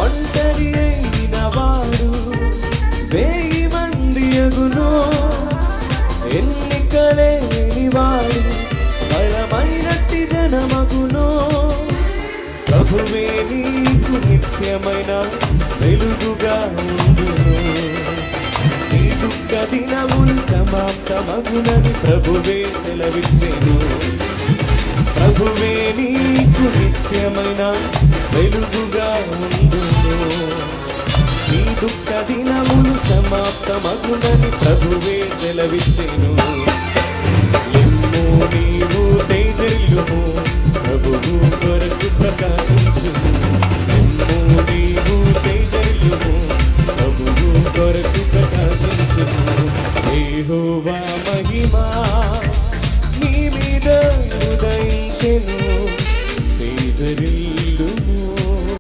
ఒంటరి అయిన వాడు 1000 మంది అగును, ఎన్నికలేని వాడు బలమైనట్టి జనమగును. ప్రభువే నీకు నిత్యమైన వెలుగుగా ఉండును, నీ దుఃఖ దినములు సమాప్తమగునని ప్రభువే సెలవిచ్చెను. ప్రభువే నీకు నిత్యమైన వెలుగుగా ఉండును, నీ దుఃఖ దినములు సమాప్తమగునని ప్రభువే సెలవిచ్చెను. లెమ్ము నీవు తేజరిల్లుము, ప్రభువు కొరకు ప్రకాశించుము. లెమ్ము నీవు తేజరిల్లుము, ప్రభువు కొరకు ప్రకాశించుము. యెహోవా మహిమా నీ మీద ఉదయించెను, తేజరిల్లు